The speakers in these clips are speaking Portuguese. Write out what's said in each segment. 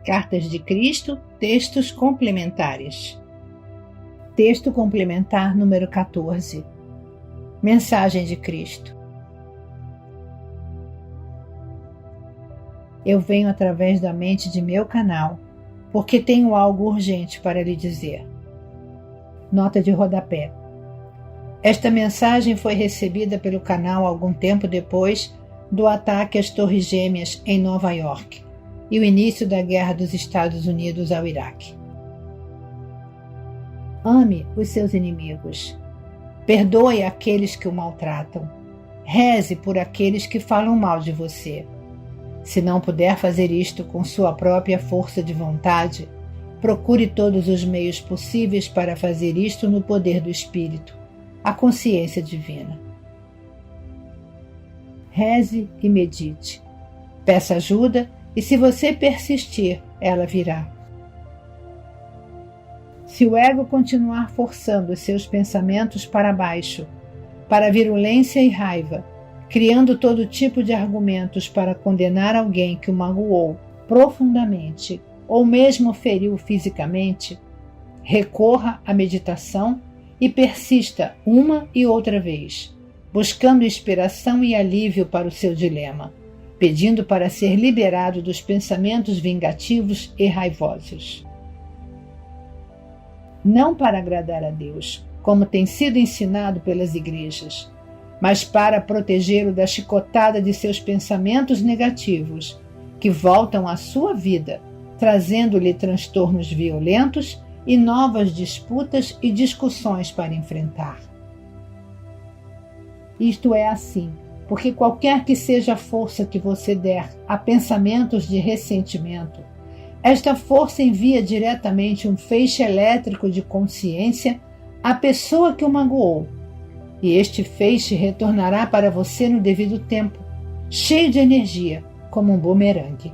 Cartas de Cristo, textos complementares. Texto complementar número 14. Mensagem de Cristo. Eu venho através da mente de meu canal, porque tenho algo urgente para lhe dizer. Nota de rodapé. Esta mensagem foi recebida pelo canal algum tempo depois do ataque às Torres Gêmeas em Nova York e o início da guerra dos Estados Unidos ao Iraque. Ame os seus inimigos. Perdoe aqueles que o maltratam. Reze por aqueles que falam mal de você. Se não puder fazer isto com sua própria força de vontade, procure todos os meios possíveis para fazer isto no poder do Espírito, a consciência divina. Reze e medite. Peça ajuda e, se você persistir, ela virá. Se o ego continuar forçando os seus pensamentos para baixo, para virulência e raiva, criando todo tipo de argumentos para condenar alguém que o magoou profundamente ou mesmo feriu fisicamente, recorra à meditação e persista uma e outra vez, buscando inspiração e alívio para o seu dilema, pedindo para ser liberado dos pensamentos vingativos e raivosos. Não para agradar a Deus, como tem sido ensinado pelas igrejas, mas para protegê-lo da chicotada de seus pensamentos negativos, que voltam à sua vida, trazendo-lhe transtornos violentos e novas disputas e discussões para enfrentar. Isto é assim, porque qualquer que seja a força que você der a pensamentos de ressentimento, esta força envia diretamente um feixe elétrico de consciência à pessoa que o magoou, e este feixe retornará para você no devido tempo, cheio de energia, como um bumerangue.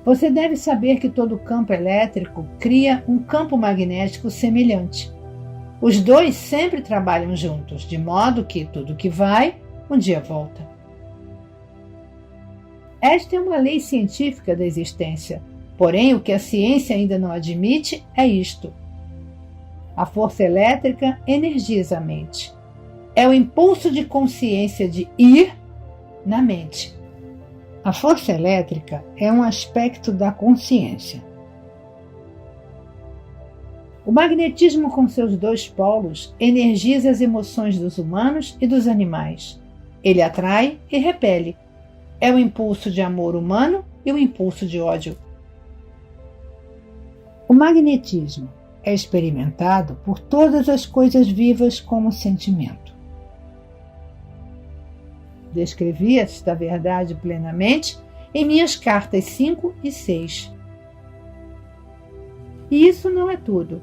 Você deve saber que todo campo elétrico cria um campo magnético semelhante. Os dois sempre trabalham juntos, de modo que tudo que vai, um dia volta. Esta é uma lei científica da existência, porém o que a ciência ainda não admite é isto. A força elétrica energiza a mente. É o impulso de consciência de ir na mente. A força elétrica é um aspecto da consciência. O magnetismo com seus dois polos energiza as emoções dos humanos e dos animais. Ele atrai e repele. É o impulso de amor humano e o impulso de ódio. O magnetismo é experimentado por todas as coisas vivas como sentimento. Descrevi esta verdade plenamente em minhas cartas 5 e 6. E isso não é tudo.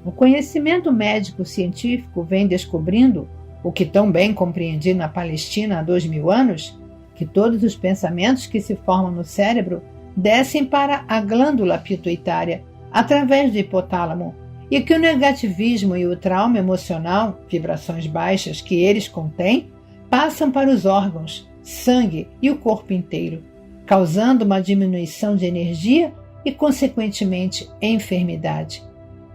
O conhecimento médico-científico vem descobrindo, o que tão bem compreendi na Palestina há 2000 anos, que todos os pensamentos que se formam no cérebro descem para a glândula pituitária, através do hipotálamo, e que o negativismo e o trauma emocional, vibrações baixas que eles contêm, passam para os órgãos, sangue e o corpo inteiro, causando uma diminuição de energia e, consequentemente, enfermidade.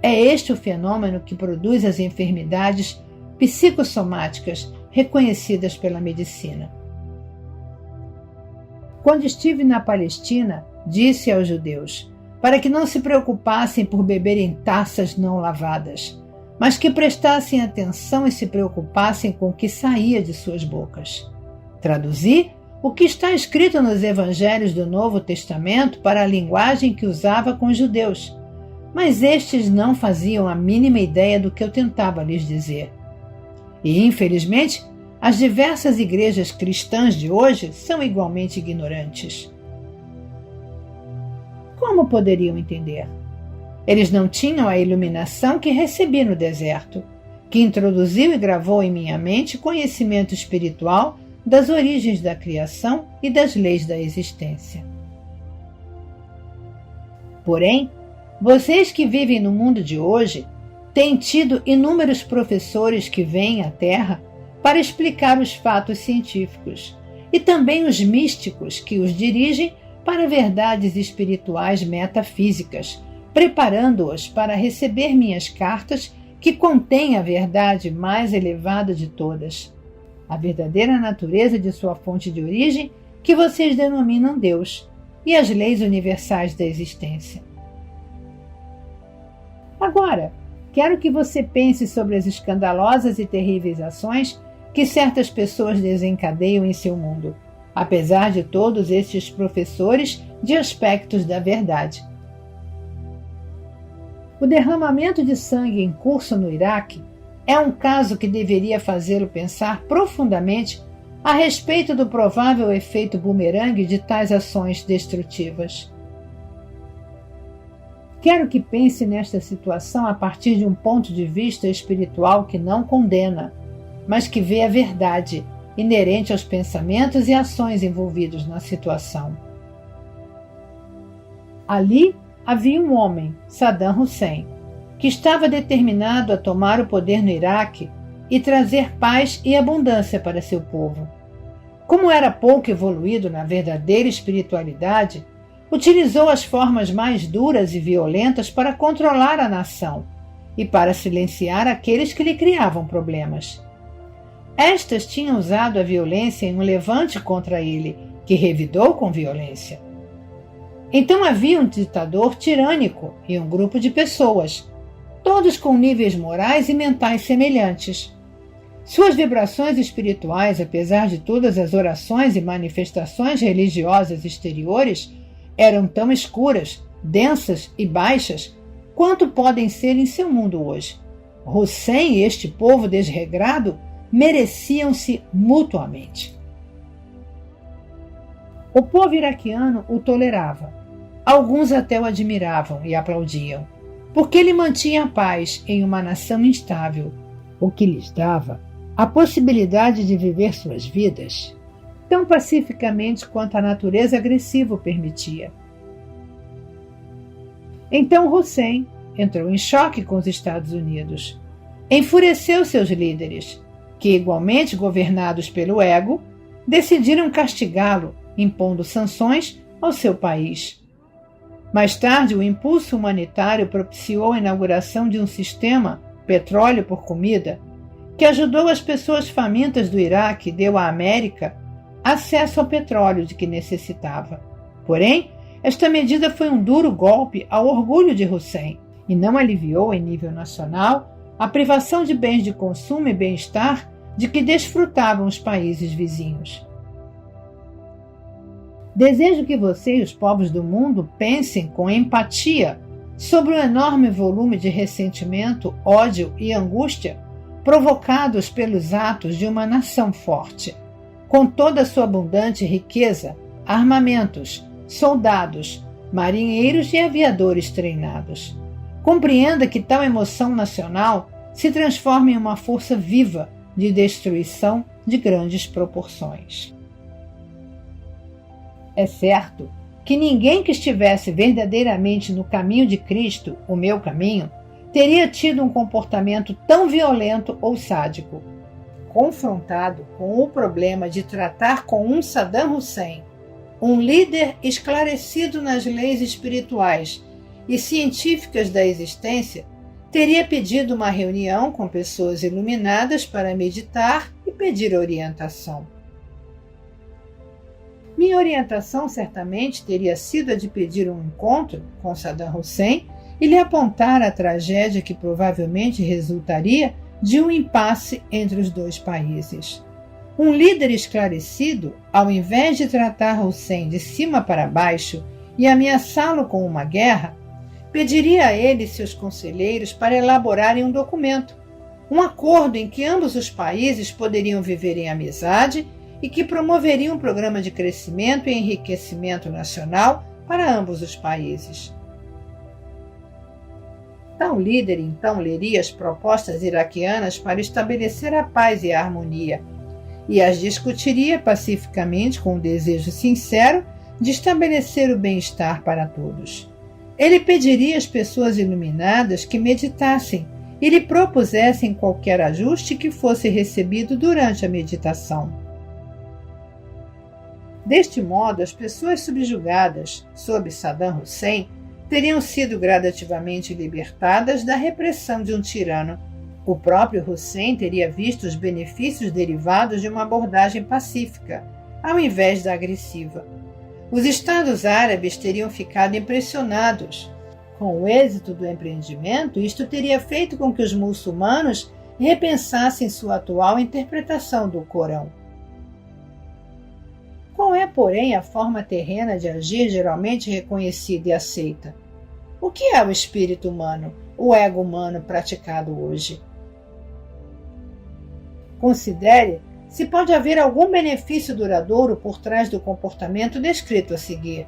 É este o fenômeno que produz as enfermidades psicossomáticas reconhecidas pela medicina. Quando estive na Palestina, disse aos judeus para que não se preocupassem por beberem taças não lavadas, mas que prestassem atenção e se preocupassem com o que saía de suas bocas. Traduzi o que está escrito nos evangelhos do Novo Testamento para a linguagem que usava com os judeus, mas estes não faziam a mínima ideia do que eu tentava lhes dizer. E, infelizmente, as diversas igrejas cristãs de hoje são igualmente ignorantes. Como poderiam entender? Eles não tinham a iluminação que recebi no deserto, que introduziu e gravou em minha mente conhecimento espiritual das origens da criação e das leis da existência. Porém, vocês que vivem no mundo de hoje têm tido inúmeros professores que vêm à Terra para explicar os fatos científicos, e também os místicos que os dirigem para verdades espirituais metafísicas, preparando-os para receber minhas cartas que contêm a verdade mais elevada de todas, a verdadeira natureza de sua fonte de origem, que vocês denominam Deus, e as leis universais da existência. Agora, quero que você pense sobre as escandalosas e terríveis ações que certas pessoas desencadeiam em seu mundo, apesar de todos estes professores de aspectos da verdade. O derramamento de sangue em curso no Iraque é um caso que deveria fazê-lo pensar profundamente a respeito do provável efeito bumerangue de tais ações destrutivas. Quero que pense nesta situação a partir de um ponto de vista espiritual que não condena, mas que vê a verdade inerente aos pensamentos e ações envolvidos na situação. Ali havia um homem, Saddam Hussein, que estava determinado a tomar o poder no Iraque e trazer paz e abundância para seu povo. Como era pouco evoluído na verdadeira espiritualidade, utilizou as formas mais duras e violentas para controlar a nação e para silenciar aqueles que lhe criavam problemas. Estas tinham usado a violência em um levante contra ele, que revidou com violência. Então havia um ditador tirânico e um grupo de pessoas, todos com níveis morais e mentais semelhantes. Suas vibrações espirituais, apesar de todas as orações e manifestações religiosas exteriores, eram tão escuras, densas e baixas quanto podem ser em seu mundo hoje. Hussein e este povo desregrado mereciam-se mutuamente. O povo iraquiano o tolerava. Alguns até o admiravam e aplaudiam, porque ele mantinha a paz em uma nação instável, o que lhes dava a possibilidade de viver suas vidas tão pacificamente quanto a natureza agressiva o permitia. Então Hussein entrou em choque com os Estados Unidos. Enfureceu seus líderes, que, igualmente governados pelo ego, decidiram castigá-lo, impondo sanções ao seu país. Mais tarde, o impulso humanitário propiciou a inauguração de um sistema, petróleo por comida, que ajudou as pessoas famintas do Iraque e deu à América acesso ao petróleo de que necessitava. Porém, esta medida foi um duro golpe ao orgulho de Hussein e não aliviou, em nível nacional, a privação de bens de consumo e bem-estar de que desfrutavam os países vizinhos. Desejo que você e os povos do mundo pensem com empatia sobre o enorme volume de ressentimento, ódio e angústia provocados pelos atos de uma nação forte, com toda a sua abundante riqueza, armamentos, soldados, marinheiros e aviadores treinados. Compreenda que tal emoção nacional se transforma em uma força viva de destruição de grandes proporções. É certo que ninguém que estivesse verdadeiramente no caminho de Cristo, o meu caminho, teria tido um comportamento tão violento ou sádico. Confrontado com o problema de tratar com um Saddam Hussein, um líder esclarecido nas leis espirituais e científicas da existência, teria pedido uma reunião com pessoas iluminadas para meditar e pedir orientação. Minha orientação certamente teria sido a de pedir um encontro com Saddam Hussein e lhe apontar a tragédia que provavelmente resultaria de um impasse entre os dois países. Um líder esclarecido, ao invés de tratar Hussein de cima para baixo e ameaçá-lo com uma guerra, pediria a ele e seus conselheiros para elaborarem um documento, um acordo em que ambos os países poderiam viver em amizade e que promoveria um programa de crescimento e enriquecimento nacional para ambos os países. Tal líder, então, leria as propostas iraquianas para estabelecer a paz e a harmonia e as discutiria pacificamente com o desejo sincero de estabelecer o bem-estar para todos. Ele pediria às pessoas iluminadas que meditassem e lhe propusessem qualquer ajuste que fosse recebido durante a meditação. Deste modo, as pessoas subjugadas sob Saddam Hussein teriam sido gradativamente libertadas da repressão de um tirano. O próprio Hussein teria visto os benefícios derivados de uma abordagem pacífica, ao invés da agressiva. Os Estados Árabes teriam ficado impressionados. Com o êxito do empreendimento, isto teria feito com que os muçulmanos repensassem sua atual interpretação do Corão. Qual é, porém, a forma terrena de agir geralmente reconhecida e aceita? O que é o espírito humano, o ego humano praticado hoje? Considere se pode haver algum benefício duradouro por trás do comportamento descrito a seguir.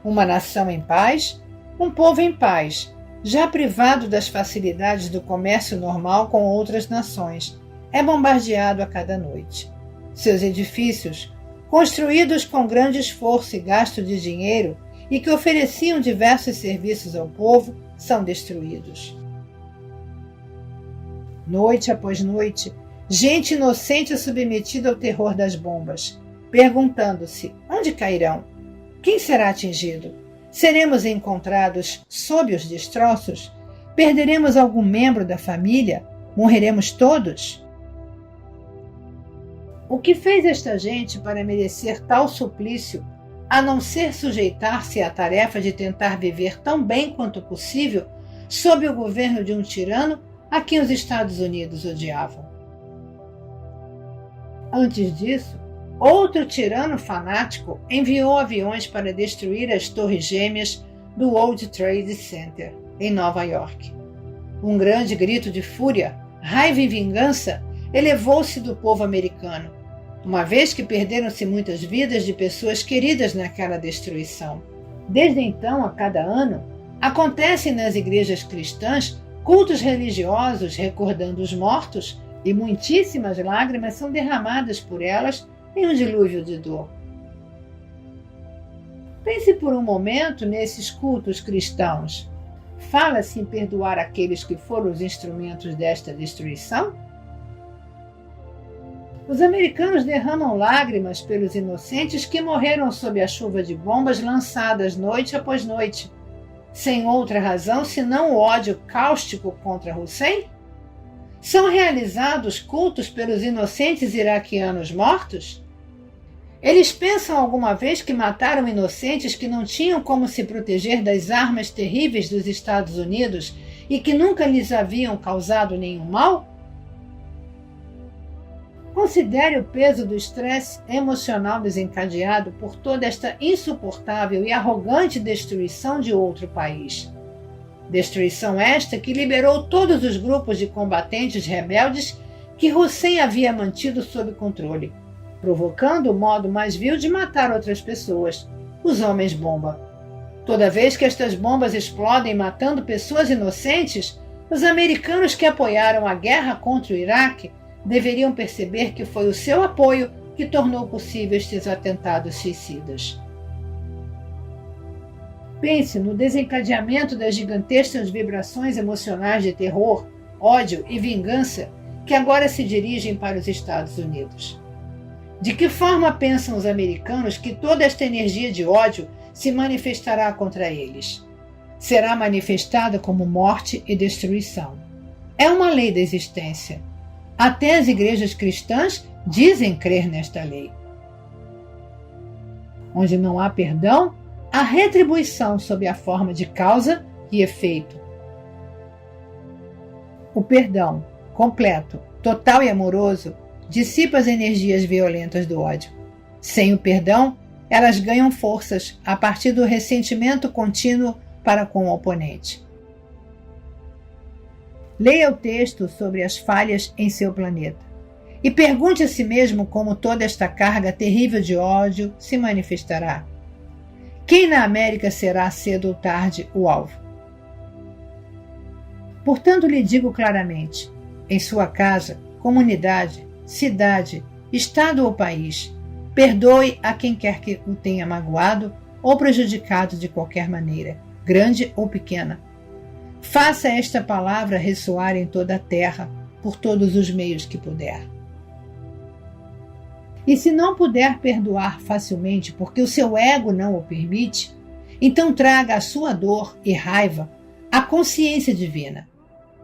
Uma nação em paz, um povo em paz, já privado das facilidades do comércio normal com outras nações, é bombardeado a cada noite. Seus edifícios, construídos com grande esforço e gasto de dinheiro e que ofereciam diversos serviços ao povo, são destruídos. Noite após noite, gente inocente é submetida ao terror das bombas, perguntando-se: onde cairão? Quem será atingido? Seremos encontrados sob os destroços? Perderemos algum membro da família? Morreremos todos? O que fez esta gente para merecer tal suplício, a não ser sujeitar-se à tarefa de tentar viver tão bem quanto possível sob o governo de um tirano a quem os Estados Unidos odiavam? Antes disso, outro tirano fanático enviou aviões para destruir as torres gêmeas do World Trade Center, em Nova York. Um grande grito de fúria, raiva e vingança elevou-se do povo americano, uma vez que perderam-se muitas vidas de pessoas queridas naquela destruição. Desde então, a cada ano, acontecem nas igrejas cristãs cultos religiosos recordando os mortos e muitíssimas lágrimas são derramadas por elas em um dilúvio de dor. Pense por um momento nesses cultos cristãos. Fala-se em perdoar aqueles que foram os instrumentos desta destruição? Os americanos derramam lágrimas pelos inocentes que morreram sob a chuva de bombas lançadas noite após noite, sem outra razão senão o ódio cáustico contra Hussein? São realizados cultos pelos inocentes iraquianos mortos? Eles pensam alguma vez que mataram inocentes que não tinham como se proteger das armas terríveis dos Estados Unidos e que nunca lhes haviam causado nenhum mal? Considere o peso do estresse emocional desencadeado por toda esta insuportável e arrogante destruição de outro país. Destruição esta que liberou todos os grupos de combatentes rebeldes que Hussein havia mantido sob controle, provocando o modo mais vil de matar outras pessoas, os homens-bomba. Toda vez que estas bombas explodem matando pessoas inocentes, os americanos que apoiaram a guerra contra o Iraque deveriam perceber que foi o seu apoio que tornou possível estes atentados suicidas. Pense no desencadeamento das gigantescas vibrações emocionais de terror, ódio e vingança que agora se dirigem para os Estados Unidos. De que forma pensam os americanos que toda esta energia de ódio se manifestará contra eles? Será manifestada como morte e destruição. É uma lei da existência. Até as igrejas cristãs dizem crer nesta lei. Onde não há perdão, há retribuição sob a forma de causa e efeito. O perdão, completo, total e amoroso, dissipa as energias violentas do ódio. Sem o perdão, elas ganham forças a partir do ressentimento contínuo para com o oponente. Leia o texto sobre as falhas em seu planeta e pergunte a si mesmo como toda esta carga terrível de ódio se manifestará. Quem na América será cedo ou tarde o alvo? Portanto, lhe digo claramente, em sua casa, comunidade, cidade, estado ou país, perdoe a quem quer que o tenha magoado ou prejudicado de qualquer maneira, grande ou pequena. Faça esta palavra ressoar em toda a terra, por todos os meios que puder. E se não puder perdoar facilmente porque o seu ego não o permite, então traga a sua dor e raiva à consciência divina,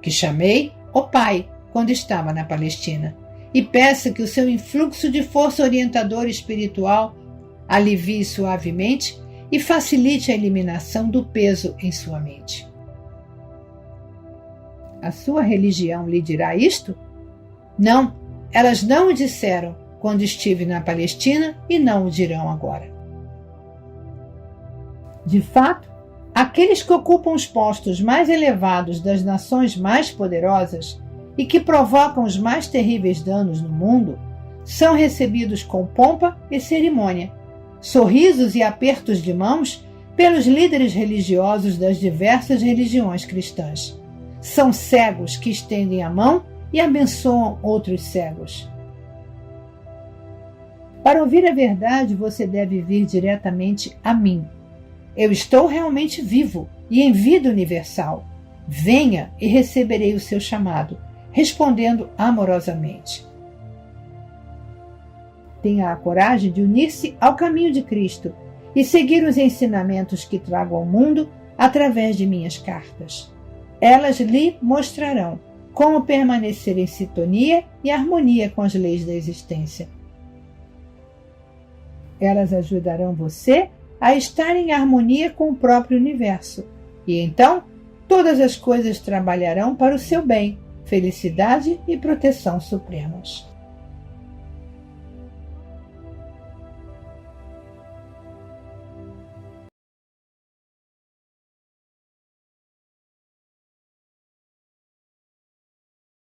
que chamei o Pai quando estava na Palestina, e peça que o seu influxo de força orientadora espiritual alivie suavemente e facilite a eliminação do peso em sua mente. A sua religião lhe dirá isto? Não, elas não o disseram quando estive na Palestina e não o dirão agora. De fato, aqueles que ocupam os postos mais elevados das nações mais poderosas e que provocam os mais terríveis danos no mundo são recebidos com pompa e cerimônia, sorrisos e apertos de mãos pelos líderes religiosos das diversas religiões cristãs. São cegos que estendem a mão e abençoam outros cegos. Para ouvir a verdade, você deve vir diretamente a mim. Eu estou realmente vivo e em vida universal. Venha e receberei o seu chamado, respondendo amorosamente. Tenha a coragem de unir-se ao caminho de Cristo e seguir os ensinamentos que trago ao mundo através de minhas cartas. Elas lhe mostrarão como permanecer em sintonia e harmonia com as leis da existência. Elas ajudarão você a estar em harmonia com o próprio universo, e então todas as coisas trabalharão para o seu bem, felicidade e proteção supremos.